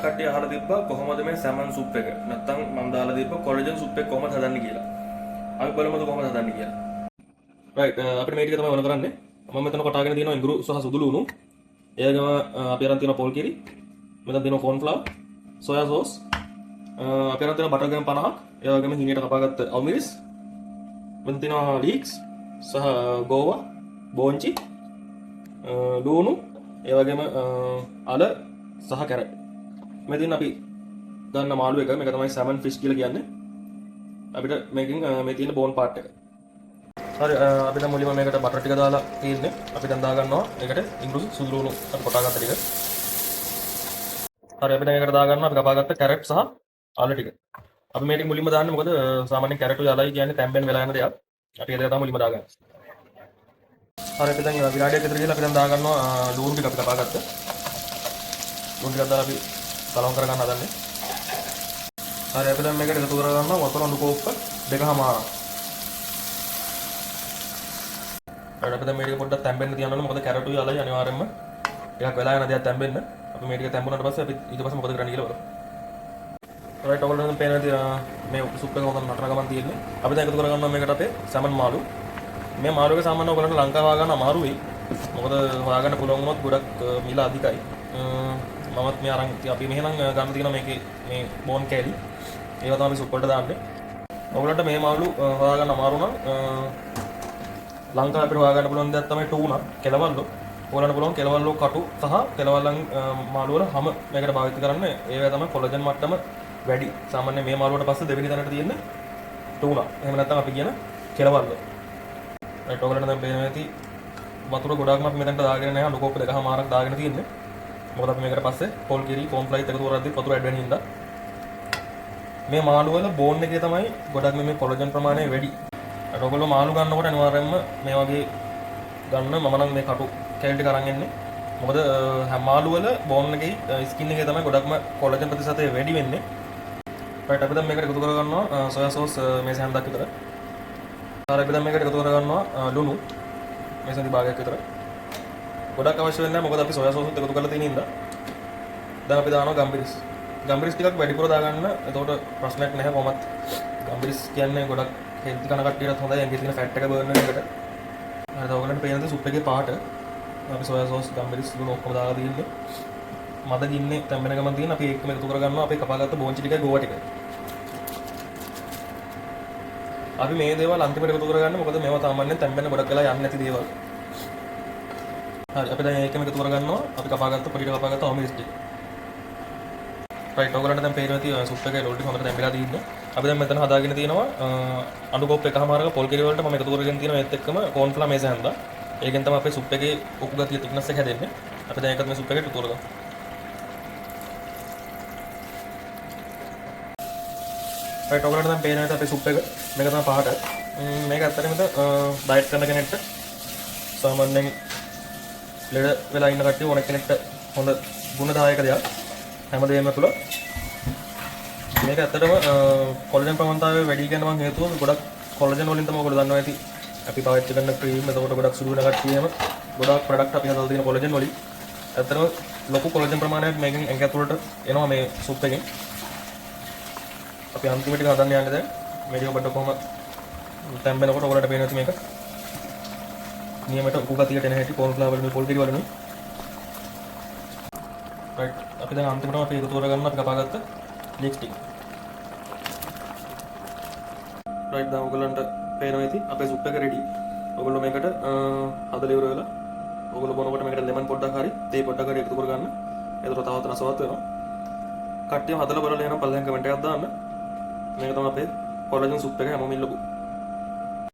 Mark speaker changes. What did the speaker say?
Speaker 1: කට්ටිය අහලා තිබ්බා කොහොමද මේ සැමන් සුප් එක නැත්නම් මම දාලා තිබ්බ කොලජන් සුප් එක කොහොමද හදන්නේ කියලා. අපි බලමුද කොහොමද හදන්නේ කියලා. රයිට් අපිට මේ ටික තමයි ඕන කරන්නේ. මම මෙතන කොටාගෙන තියෙනවා ඉඟුරු සහ සුදු ලුණු. ඒ වගේම අපි අරන් තියෙනවා පොල් කිරි. මෙතන තියෙනවා කෝන් ෆ්ලවර්, සෝයා සෝස්. අපි අරන් තියෙනවා බටර් ග්‍රෑම් 50ක්. ඒ වගේම හිණියට කපාගත්ත අවමිරිස්. මෙතන තියෙනවා ලීක්ස් සහ ගෝවා, බෝංචි, ලුණු, ඒ වගේම අල සහ කැරට්. මෙතින් අපි ගන්න මාළු එක මේක තමයි සැමන් ෆිෂ් කියලා කියන්නේ. අපිට මේකෙන් මේ තියෙන බෝන් පාර්ට් එක. හරි අපි දැන් මුලින්ම මේකට බටර් ටික දාලා තියෙන්නේ. අපි දැන් දා ගන්නවා ඒකට ඉඟුරු සුදු ලුණු අපි කොටාගත්ත ටික. හරි අපි දැන් ඒකට දා ගන්නවා අපි කපාගත්ත කැරට් සහ අල ටික. අපි මේ ටික මුලින්ම දාන්නේ මොකද සාමාන්‍යයෙන් කැරට් යලයි කියන්නේ තැම්බෙන් වෙලා යන දෙයක්. අපි ඒක තමයි මුලින්ම දාගන්නේ. හරි අපි දැන් විනාඩියක් විතර ගිහලා අපි දැන් දා ගන්නවා ලුණු ටික අපි කපාගත්ත. ලුණු ටික දාලා අපි සලවම් කරගන්න හදන්නේ. හරි අපි දැන් මේකට එකතු කරගන්නවා වතුර අඳු කෝප්ප 2.5. හරි අපි දැන් මේක පොඩ්ඩක් තැම්බෙන්න තියන්න මොකද කැරට් උයි අලයි අනිවාර්යයෙන්ම ටිකක් වෙලා යන දෙයක් තැම්බෙන්න. අපි මේ ටික තැම්බුණාට පස්සේ අපි ඊට පස්සේ මොකද කරන්න කියලා බලමු. රයිට් ඔයගොල්ලෝ දැන් පේනවා මේ සුප් එක මොකද නතර ගමන් තියෙන්නේ. අපි දැන් එකතු කරගන්නවා මේකට අපේ සැමන් මාළු. මේ මාළු එක සාමාන්‍යයෙන් ඔයගොල්ලන්ට ලංකාව හොයාගන්න අමාරුයි. මොකද හොයාගන්න පුළුවන් වුණොත් ගොඩක් මිල අධිකයි. මමත් මේ අරන් අපි මෙහෙනම් ගන්න තියෙනවා මේකේ මේ බෝන් කැලි. ඒවා තමයි සුප් වලට දාන්නේ. ඔයගොල්ලන්ට මේ මාළු හොයාගන්න අමාරු නම් ලංකාවේ අපිට හොයාගන්න පුළුවන් දෙයක් තමයි ටූනා, කෙලවල්ලෝ. ඔයගොල්ලන්ට පුළුවන් කෙලවල්ලෝ කටු සහ කෙලවල්ලන් මාළු වල හැම මේකට භාවිත කරන්න. ඒවා තමයි කොලජන් මට්ටම වැඩි. සාමාන්‍යයෙන් මේ මාළුවට පස්සේ දෙවෙනි තැනට තියෙන්නේ ටූනා. එහෙම නැත්නම් අපි කියන කෙලවල්ලෝ. ඒත් ඔයගොල්ලන්ට දැන් පේනවා ඇති වතුර ගොඩක්ම අපි මෙතනට දාගෙන නැහැ. අඬු කෝප්ප 2.5ක් දාගෙන තියෙන්නේ. මොකද අපි මේකට පස්සේ පොල් කිරි, කෝන් ෆ්ලවර් එකතු කරද්දී වතුර ඇඩ් වෙන හින්දා මේ මාළු වල බෝන් එකේ තමයි ගොඩක්ම මේ කොලජන් ප්‍රමාණය වැඩි. ඒත් ඔයගොල්ලෝ මාළු ගන්නකොට අනිවාර්යයෙන්ම මේ වගේ ගන්න. මම නම් මේ කටු කැලි ටික අරන් එන්නේ. මොකද මාළු වල බෝන් එකේ ස්කින් එකේ තමයි ගොඩක්ම කොලජන් ප්‍රතිශතය වැඩි වෙන්නේ. රයිට් අපි දැන් මේකට එකතු කරගන්නවා සෝයා සෝස් මේසෙ හන්දක් විතර. ඊට අපි දැන් මේකට එකතු කරගන්නවා ලුණු මේසෙ විභාගයක් විතර. ගොඩක් අවශ්‍ය වෙන්නේ නැහැ මොකද අපි සෝයා සෝස් එකතු කරලා තියෙන හින්දා. දැන් අපි දානවා ගම්බිරිස්. ගම්බිරිස් ටිකක් වැඩිපුර දාගන්න. එතකොට ප්‍රශ්නයක් නැහැ කොහොමත්. ගම්බිරිස් කියන්නේ ගොඩක් හෙල්ති කන කට්ටියටත් හොඳයි. ඇඟේ තියෙන ෆැට් එක බර්න් වෙන එකට. හරිද ඔයගලන්ට පේනද සුප් එකේ පාට. අපි සෝයා සෝස් ගම්බිරිස් ලුණු ඔක්කොම දාලා තියෙන්නේ. මද ගින්නේ තැම්බෙන ගමන් තියෙන අපි ඒකම එකතු කරගන්නවා අපේ කපාගත්ත බෝංචි ටිකයි ගෝවා ටිකයි. අපි මේ දේවල් අන්තිමට එකතු කරගන්න මොකද මේවා සාමාන්‍යයෙන් තැම්බෙන්න ගොඩක් වෙලා යන්නේ නැති දේවල්. හරි අපි දැන් ඒකම එකතු කරගන්නවා අපි කපාගත්ත පොඩියට කපාගත්ත අවමිරිස් ටික. රයිට් ඔයගලන්ට දැන් පේනවා තියෙන සුප් එකේ ලෝල් ටික හොඳට තැම්බෙලා තියෙන්නේ. අපි දැන් මෙතන හදාගෙන තියෙනවා අඬු කෝප් එකමාරක පොල් කිරි වලට මම එකතු කරගෙන තියෙනවා ඒත් එක්කම කෝන් ෆ්ලවර් මේසෙ හන්දා. ඒකෙන් තමයි අපේ සුප් එකේ උකු ගතිය තික්නස් එක හැදෙන්නේ. අපි දැන් ඒකත් මේ සුප් එකට එකතු කරගමු. රයිට් ඔයගලන්ට දැන් පේනවා අපේ සුප් එක මේක තමයි පහට. මේක ඇත්තටම ඩයට් කරන කෙනෙක්ට සාමාන්‍යයෙන් ලෙඩ වෙලා ඉන්න කට්ටිය ඕන කෙනෙක්ට හොඳ ගුණදායක දෙයක්. හැමදේම තුල මේක ඇත්තටම කොලජන් ප්‍රමාණතාවය වැඩි කියන මම හේතුව ගොඩක් කොලජන් වලින් තමයි ඔයගොල්ලෝ දන්නවා ඇති. අපි පාවිච්චි කරන ක්‍රීම් එතකොට ගොඩක් සුදු වෙන කට්ටියම ගොඩක් ප්‍රොඩක්ට් අපි හදලා තියෙන කොලජන් වලින් ඇත්තටම ලොකු කොලජන් ප්‍රමාණයක් මේකෙන් ඇඟ ඇතුළට එනවා මේ සුප් එකෙන්. අපි අන්තිමට හදන්න යන්නේ දැන් මේක ඔබට කොහොම තැම්බෙනකොට ඔයාලට පේනවා මේක නියමයට උකු ගතියට එන හැටි කෝන් ෆ්ලවර් වලින් පොල් කිරි වලින්. රයිට් අපි දැන් අන්තිමටම අපි එකතු කරගන්න අපි කපාගත්ත ලීක්ස් ටික. රයිට් දැන් ඔයගලන්ට පේනවා ඇති අපේ සුප් එක රෙඩි. ඔයගොල්ලෝ මේකට හදලා ඉවර වෙලා ඔයගොල්ලෝ බොනකොට මේකට ලෙමන් පොඩ්ඩක් හරි තේ පොඩ්ඩක් හරි එකතු කරගන්න. ඒතර තවත් රසවත් වෙනවා. කට්ටියම හදලා බලලා යන පළවෙනි කමෙන්ට් එකක් දාන්න. මේක තමයි අපේ කොලජන් සුප් එක හැමෝම ඉල්ලපු